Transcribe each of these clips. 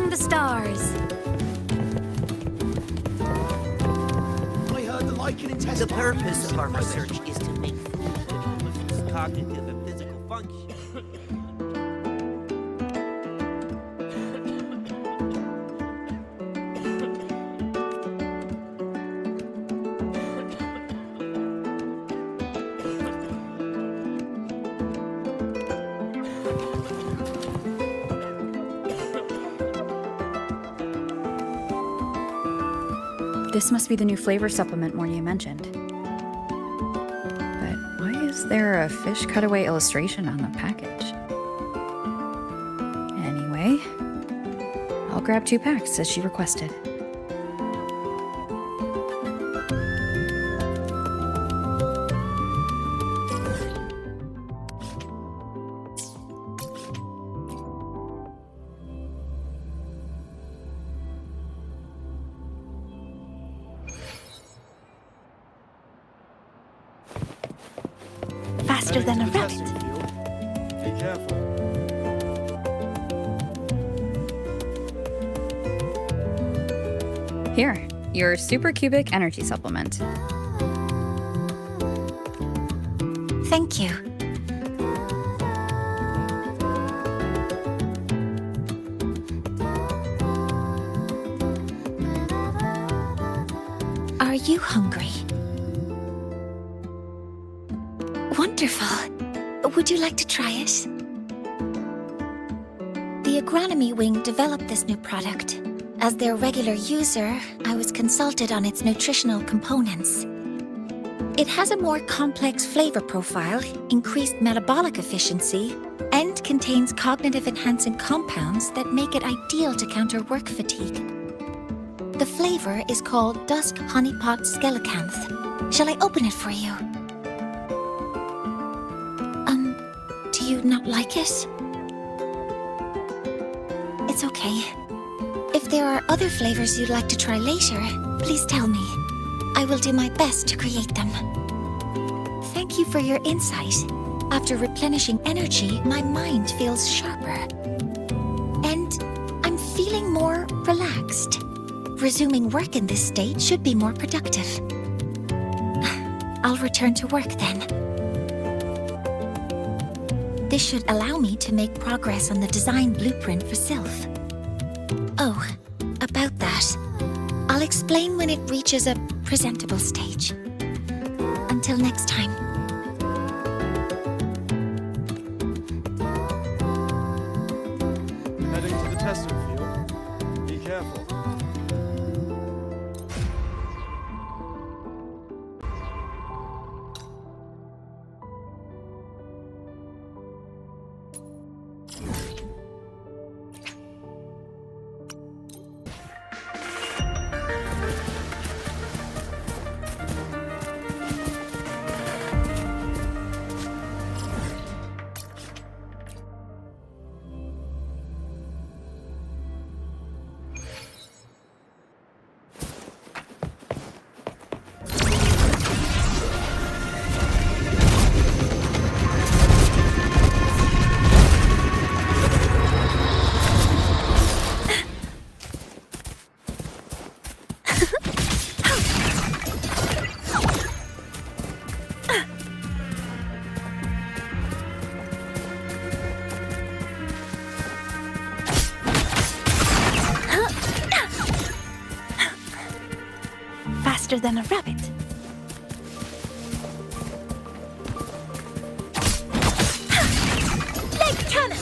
among the stars. I heard the lichen intestine. The purpose of our research is to make food that improves cognitive and physical function. This must be the new flavor supplement Mornye mentioned. But why is there a fish cutaway illustration on the package? Anyway, I'll grab 2 packs as she requested. Faster than a rabbit. Be careful. Here, your supercubic energy supplement. Thank you. Are you hungry? Wonderful. Would you like to try it? The agronomy wing developed this new product. As their regular user, I was consulted on its nutritional components. It has a more complex flavor profile, increased metabolic efficiency, and contains cognitive-enhancing compounds that make it ideal to counter work fatigue. The flavor is called Dusk Honeypot Skellicanth. Shall I open it for you? Do you not like it? It's okay. If there are other flavors you'd like to try later, please tell me. I will do my best to create them. Thank you for your insight. After replenishing energy, my mind feels sharper. And I'm feeling more relaxed. Resuming work in this state should be more productive. I'll return to work then. This should allow me to make progress on the design blueprint for Sylph. Oh, about that. I'll explain when it reaches a presentable stage. Until next time. Heading to the testing field. Be careful. Faster than a rabbit. Leg cannon!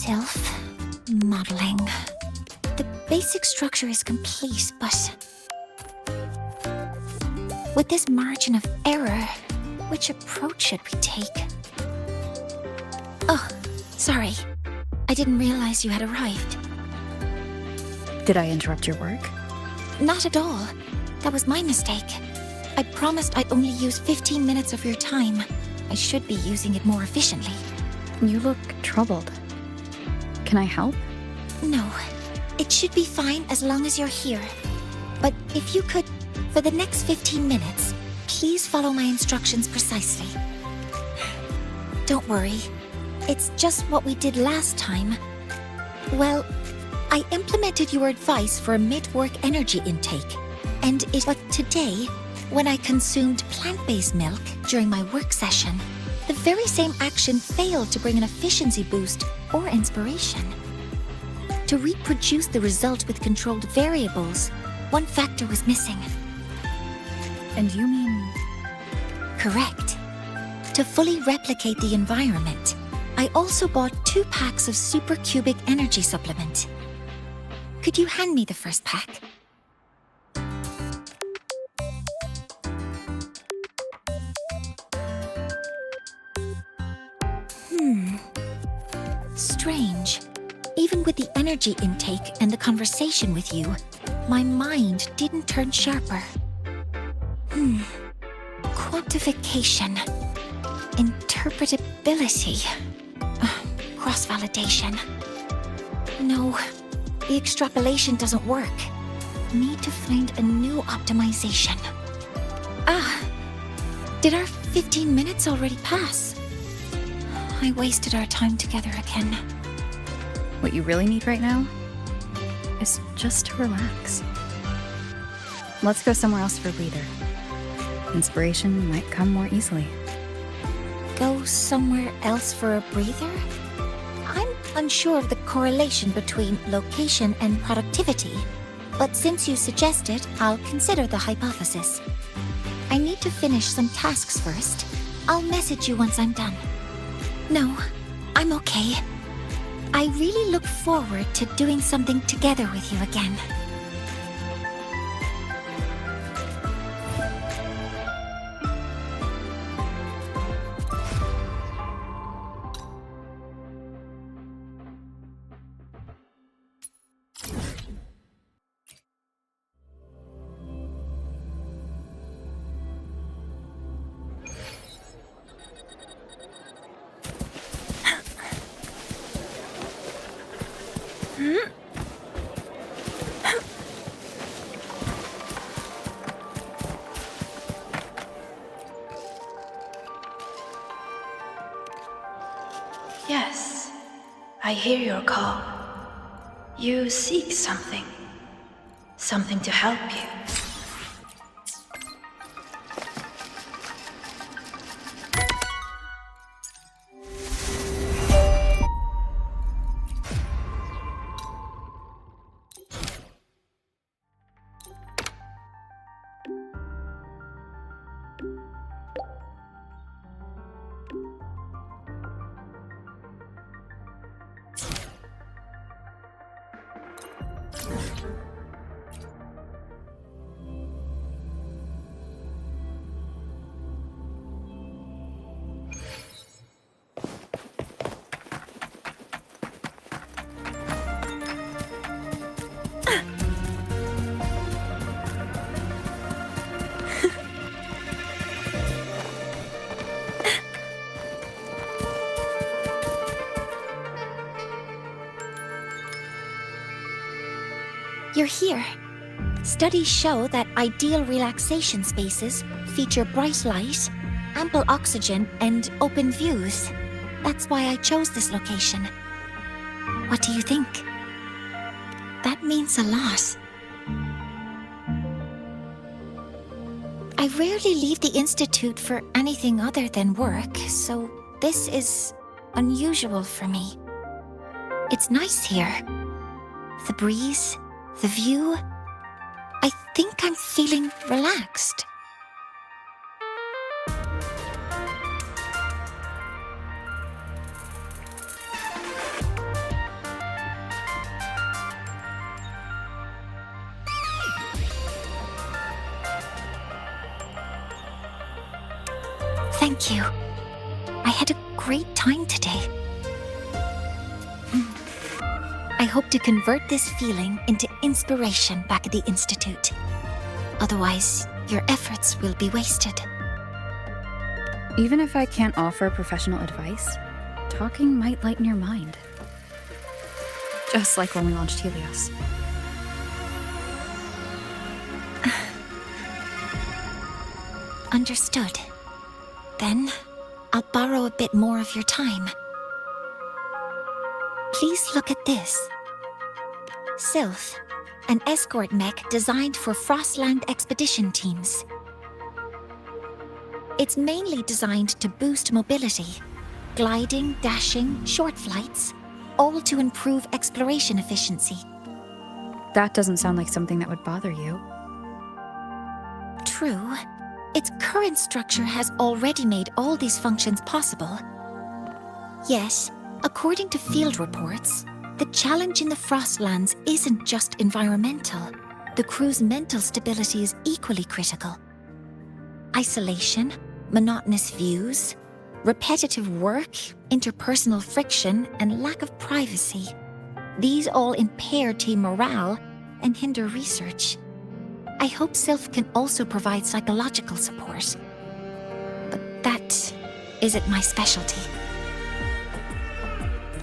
Sylph. Modeling. The basic structure is complete, but with this margin of error, which approach should we take? Oh, sorry. I didn't realize you had arrived. Did I interrupt your work? Not at all. That was my mistake. I promised I'd only use 15 minutes of your time. I should be using it more efficiently. You look troubled. Can I help? No. It should be fine as long as you're here. But if you could, for the next 15 minutes, please follow my instructions precisely. Don't worry. It's just what we did last time. Well, I implemented your advice for a mid-work energy intake. But today, when I consumed plant-based milk during my work session, the very same action failed to bring an efficiency boost or inspiration. To reproduce the result with controlled variables, one factor was missing. And you mean... Correct. To fully replicate the environment, I also bought 2 packs of supercubic energy supplement. Could you hand me the first pack? Strange. Even with the energy intake and the conversation with you, my mind didn't turn sharper. Quantification. Interpretability. Cross-validation. No, the extrapolation doesn't work. Need to find a new optimization. Did our 15 minutes already pass? I wasted our time together again. What you really need right now is just to relax. Let's go somewhere else for a breather. Inspiration might come more easily. Go somewhere else for a breather? I'm unsure of the correlation between location and productivity, but since you suggest it, I'll consider the hypothesis. I need to finish some tasks first. I'll message you once I'm done. No, I'm okay. I really look forward to doing something together with you again. Yes, I hear your call. You seek something. Something to help you. You're here. Studies show that ideal relaxation spaces feature bright light, ample oxygen, and open views. That's why I chose this location. What do you think? That means a lot. I rarely leave the Institute for anything other than work, so this is unusual for me. It's nice here. The breeze, the view. I think I'm feeling relaxed. Thank you. I had a great time today. I hope to convert this feeling into inspiration back at the Institute. Otherwise, your efforts will be wasted. Even if I can't offer professional advice, talking might lighten your mind. Just like when we launched Helios. Understood. Then, I'll borrow a bit more of your time. Please look at this. Sylph, an escort mech designed for Frostland expedition teams. It's mainly designed to boost mobility, gliding, dashing, short flights, all to improve exploration efficiency. That doesn't sound like something that would bother you. True. Its current structure has already made all these functions possible. Yet, according to field reports, the challenge in the Frostlands isn't just environmental. The crew's mental stability is equally critical. Isolation, monotonous views, repetitive work, interpersonal friction, and lack of privacy. These all impair team morale and hinder research. I hope Sylph can also provide psychological support. But that isn't my specialty.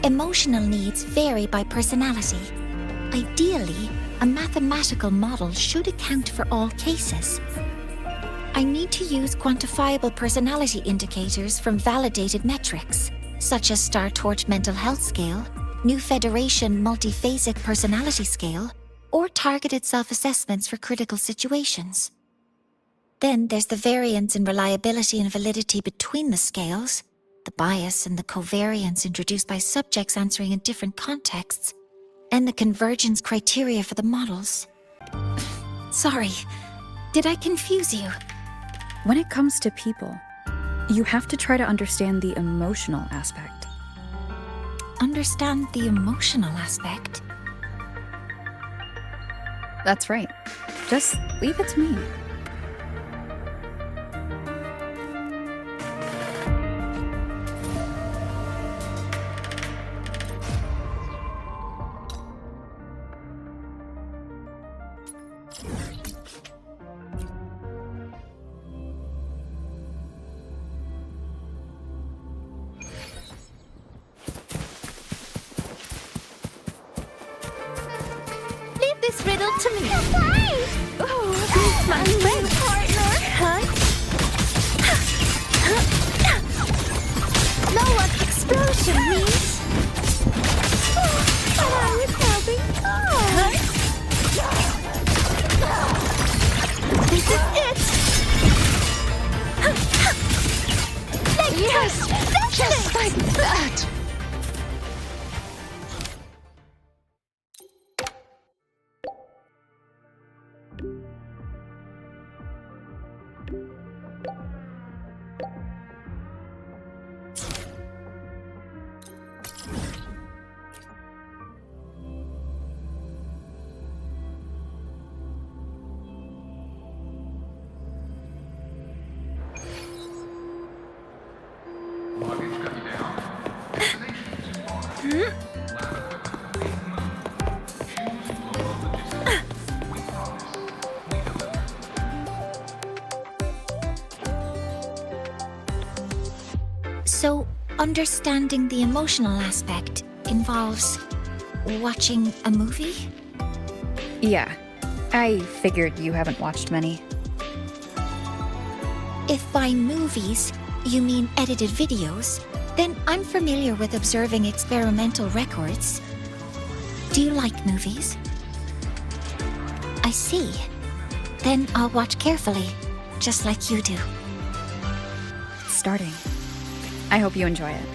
Emotional needs vary by personality. Ideally, a mathematical model should account for all cases. I need to use quantifiable personality indicators from validated metrics, such as Star Torch Mental Health Scale, New Federation Multiphasic Personality Scale, or targeted self-assessments for critical situations. Then there's the variance in reliability and validity between the scales, the bias and the covariance introduced by subjects answering in different contexts, and the convergence criteria for the models. Sorry, did I confuse you? When it comes to people, you have to try to understand the emotional aspect. Understand the emotional aspect? That's right. Just leave it to me. Leave this riddle to me. Oh, this my friend partner. Huh? Know what explosion means? But I was having fun. This is it. Yes, just like that. So, understanding the emotional aspect involves watching a movie? Yeah, I figured you haven't watched many. If by movies you mean edited videos, then I'm familiar with observing experimental records. Do you like movies? I see. Then I'll watch carefully, just like you do. It's starting. I hope you enjoy it.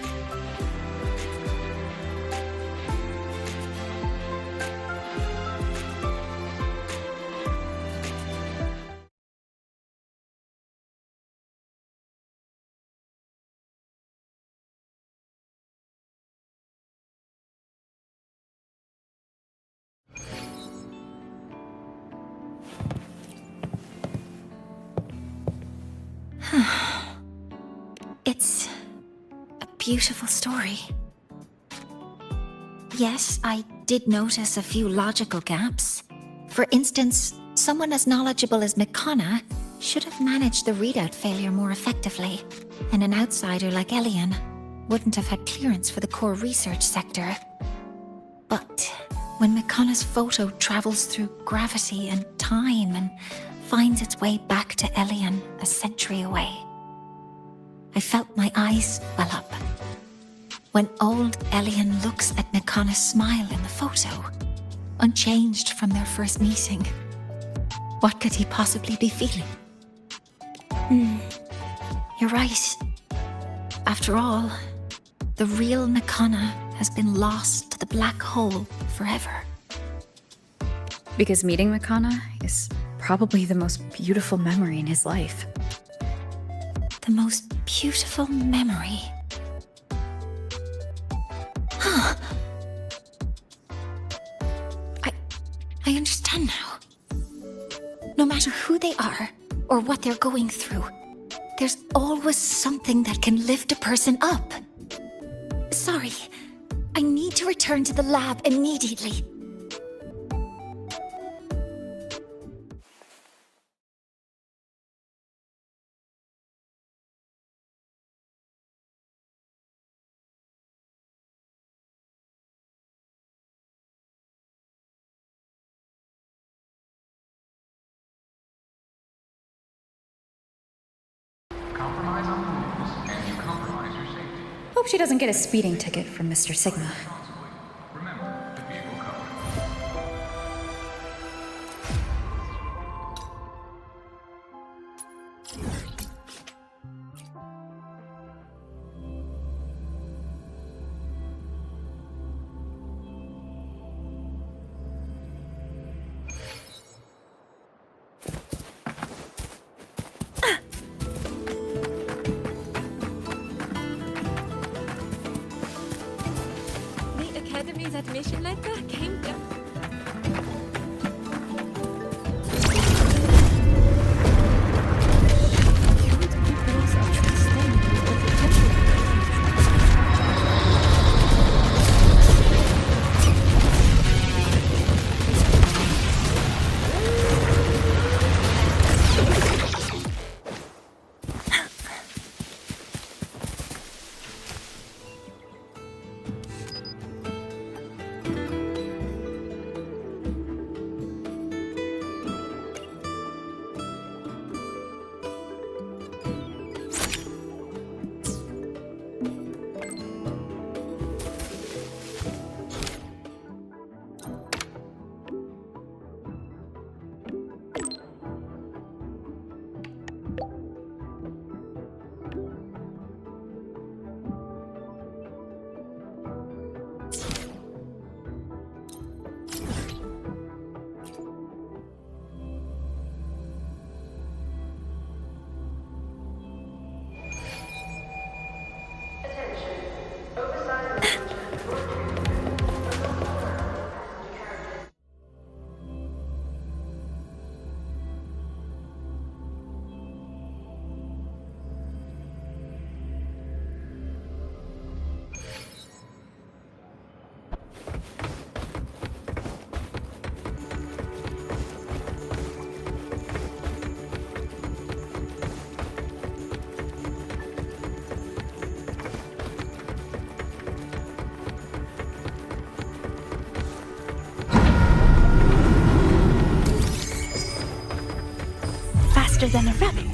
It's a beautiful story. Yes, I did notice a few logical gaps. For instance, someone as knowledgeable as Mikana should have managed the readout failure more effectively, and an outsider like Elian wouldn't have had clearance for the core research sector. But when Mikana's photo travels through gravity and time and finds its way back to Elian a century away, I felt my eyes well up. When old Elian looks at Mikana's smile in the photo, unchanged from their first meeting, what could he possibly be feeling? You're right. After all, the real Mikana has been lost to the black hole forever. Because meeting Mikana is probably the most beautiful memory in his life. The most beautiful memory. I understand now. No matter who they are or what they're going through, there's always something that can lift a person up. Sorry, I need to return to the lab immediately. Compromise on the rules, and you compromise your safety. Hope she doesn't get a speeding ticket from Mr. Sigma. Remember, the vehicle covered. The Academy's admission letter came down. Faster than a rabbit.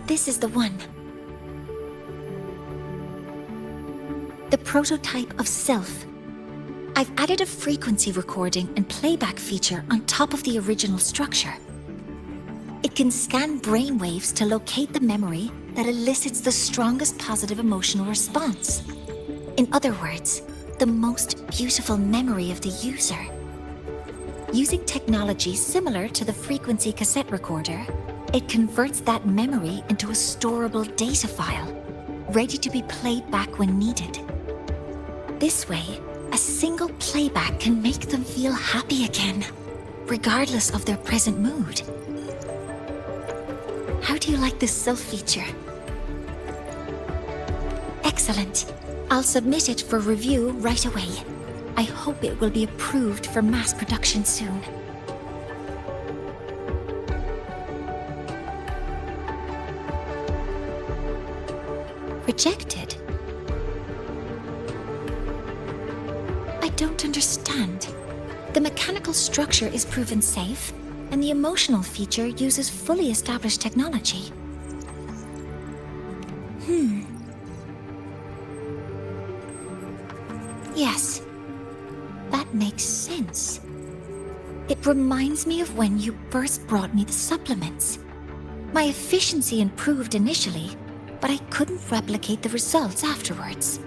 This is the one. The prototype of Sylph. I've added a frequency recording and playback feature on top of the original structure. It can scan brainwaves to locate the memory that elicits the strongest positive emotional response. In other words, the most beautiful memory of the user. Using technology similar to the frequency cassette recorder, it converts that memory into a storable data file, ready to be played back when needed. This way, A single playback can make them feel happy again, regardless of their present mood. How do you like this Sylph feature? Excellent. I'll submit it for review right away. I hope it will be approved for mass production soon. Rejected? I don't understand. The mechanical structure is proven safe, and the emotional feature uses fully established technology. Yes, that makes sense. It reminds me of when you first brought me the supplements. My efficiency improved initially, but I couldn't replicate the results afterwards.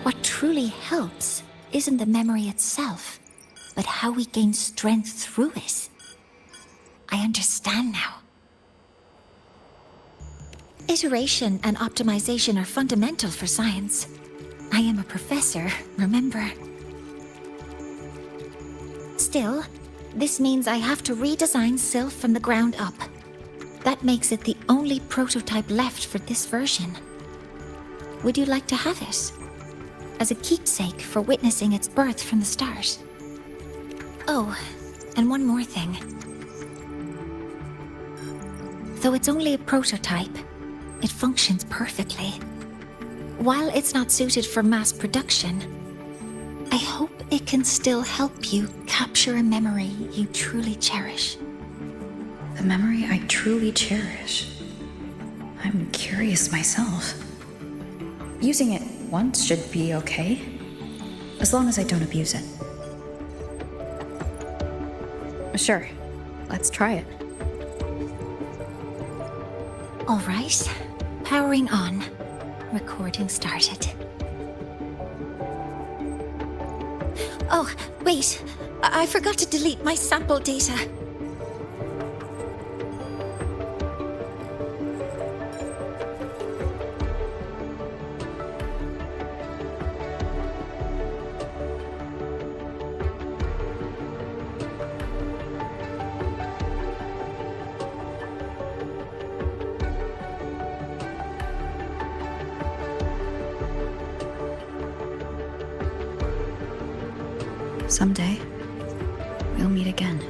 What truly helps isn't the memory itself, but how we gain strength through it. I understand now. Iteration and optimization are fundamental for science. I am a professor, remember? Still, this means I have to redesign Sylph from the ground up. That makes it the only prototype left for this version. Would you like to have it? As a keepsake for witnessing its birth from the start. Oh, and one more thing. Though it's only a prototype, it functions perfectly. While it's not suited for mass production, I hope it can still help you capture a memory you truly cherish. The memory I truly cherish. I'm curious myself. Using it once should be okay, as long as I don't abuse it. Sure, let's try it. All right, powering on. Recording started. Oh, wait. I forgot to delete my sample data. Someday, we'll meet again.